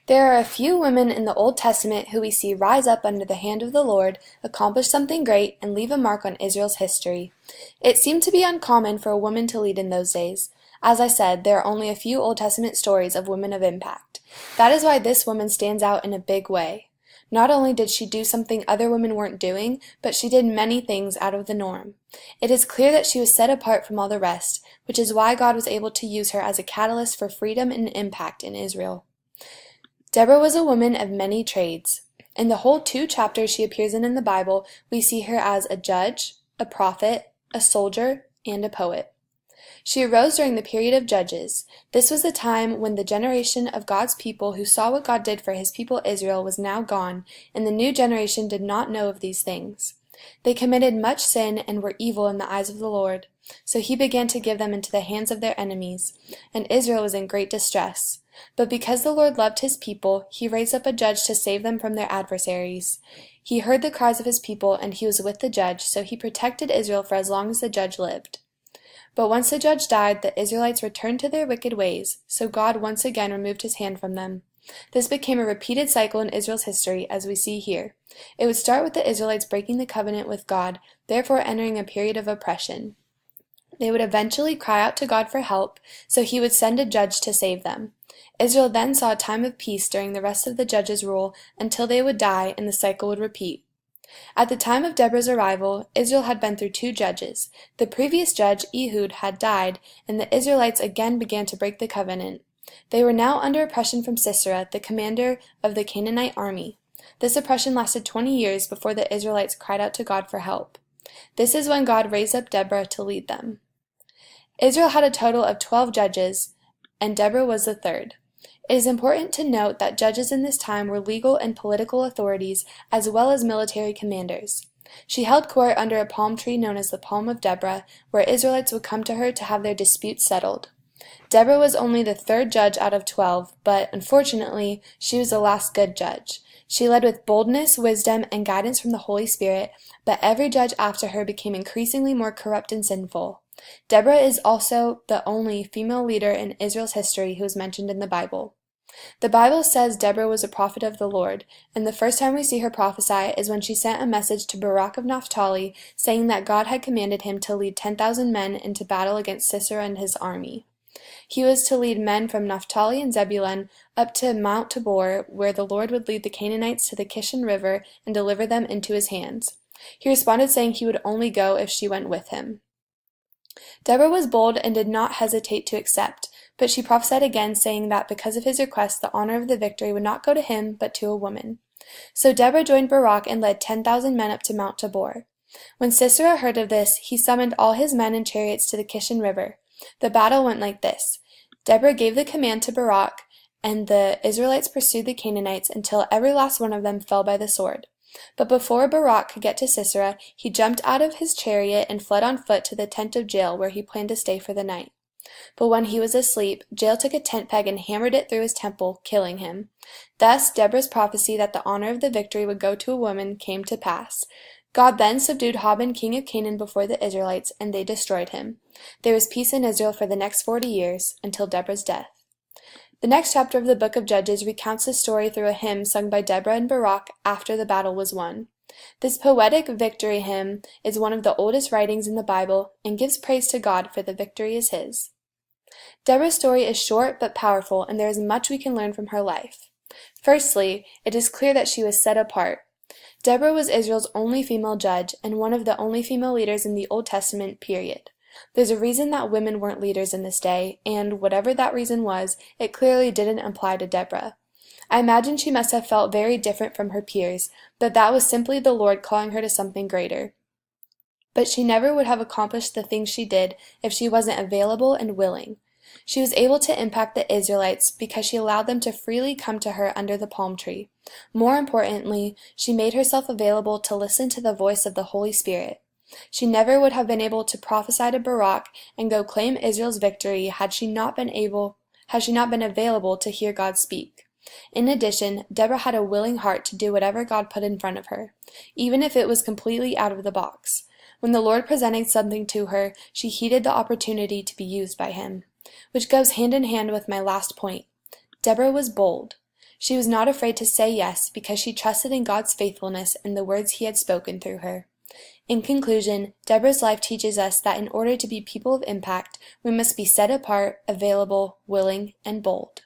There are a few women in the Old Testament who we see rise up under the hand of the Lord, accomplish something great, and leave a mark on Israel's history. It seemed to be uncommon for a woman to lead in those days. As I said, there are only a few Old Testament stories of women of impact. That is why this woman stands out in a big way. Not only did she do something other women weren't doing, but she did many things out of the norm. It is clear that she was set apart from all the rest, which is why God was able to use her as a catalyst for freedom and impact in Israel. Deborah was a woman of many trades. In the whole 2 chapters she appears in the Bible, we see her as a judge, a prophet, a soldier, and a poet. She arose during the period of Judges. This was the time when the generation of God's people who saw what God did for his people Israel was now gone, and the new generation did not know of these things. They committed much sin and were evil in the eyes of the Lord. So he began to give them into the hands of their enemies, and Israel was in great distress. But because the Lord loved his people, he raised up a judge to save them from their adversaries. He heard the cries of his people, and he was with the judge, so he protected Israel for as long as the judge lived. But once the judge died, the Israelites returned to their wicked ways, so God once again removed his hand from them. This became a repeated cycle in Israel's history, as we see here. It would start with the Israelites breaking the covenant with God, therefore entering a period of oppression. They would eventually cry out to God for help, so he would send a judge to save them. Israel then saw a time of peace during the rest of the judges' rule until they would die and the cycle would repeat. At the time of Deborah's arrival, Israel had been through 2 judges. The previous judge, Ehud, had died, and the Israelites again began to break the covenant. They were now under oppression from Sisera, the commander of the Canaanite army. This oppression lasted 20 years before the Israelites cried out to God for help. This is when God raised up Deborah to lead them. Israel had a total of 12 judges, and Deborah was the 3rd. It is important to note that judges in this time were legal and political authorities as well as military commanders. She held court under a palm tree known as the Palm of Deborah, where Israelites would come to her to have their disputes settled. Deborah was only the 3rd judge out of 12, but unfortunately, she was the last good judge. She led with boldness, wisdom, and guidance from the Holy Spirit, but every judge after her became increasingly more corrupt and sinful. Deborah is also the only female leader in Israel's history who is mentioned in the Bible. The Bible says Deborah was a prophet of the Lord, and the first time we see her prophesy is when she sent a message to Barak of Naphtali saying that God had commanded him to lead 10,000 men into battle against Sisera and his army. He was to lead men from Naphtali and Zebulun up to Mount Tabor, where the Lord would lead the Canaanites to the Kishon River and deliver them into his hands. He responded saying he would only go if she went with him. Deborah was bold and did not hesitate to accept, but she prophesied again, saying that because of his request, the honor of the victory would not go to him, but to a woman. So Deborah joined Barak and led 10,000 men up to Mount Tabor. When Sisera heard of this, he summoned all his men and chariots to the Kishon River. The battle went like this. Deborah gave the command to Barak, and the Israelites pursued the Canaanites until every last one of them fell by the sword. But before Barak could get to Sisera, he jumped out of his chariot and fled on foot to the tent of Jael, where he planned to stay for the night. But when he was asleep, Jael took a tent peg and hammered it through his temple, killing him. Thus Deborah's prophecy that the honor of the victory would go to a woman came to pass. God then subdued Jabin, king of Canaan, before the Israelites, and they destroyed him. There was peace in Israel for the next 40 years, until Deborah's death. The next chapter of the book of Judges recounts the story through a hymn sung by Deborah and Barak after the battle was won. This poetic victory hymn is one of the oldest writings in the Bible and gives praise to God for the victory is his. Deborah's story is short but powerful, and there is much we can learn from her life. Firstly, it is clear that she was set apart. Deborah was Israel's only female judge and one of the only female leaders in the Old Testament period. There's a reason that women weren't leaders in this day, and whatever that reason was, it clearly didn't apply to Deborah. I imagine she must have felt very different from her peers, but that was simply the Lord calling her to something greater. But she never would have accomplished the things she did if she wasn't available and willing. She was able to impact the Israelites because she allowed them to freely come to her under the palm tree. More importantly, she made herself available to listen to the voice of the Holy Spirit. She never would have been able to prophesy to Barak and go claim Israel's victory had she not been available to hear God speak. In addition, Deborah had a willing heart to do whatever God put in front of her, even if it was completely out of the box. When the Lord presented something to her, she heeded the opportunity to be used by him. Which goes hand in hand with my last point. Deborah was bold. She was not afraid to say yes because she trusted in God's faithfulness and the words He had spoken through her. In conclusion, Deborah's life teaches us that in order to be people of impact, we must be set apart, available, willing, and bold.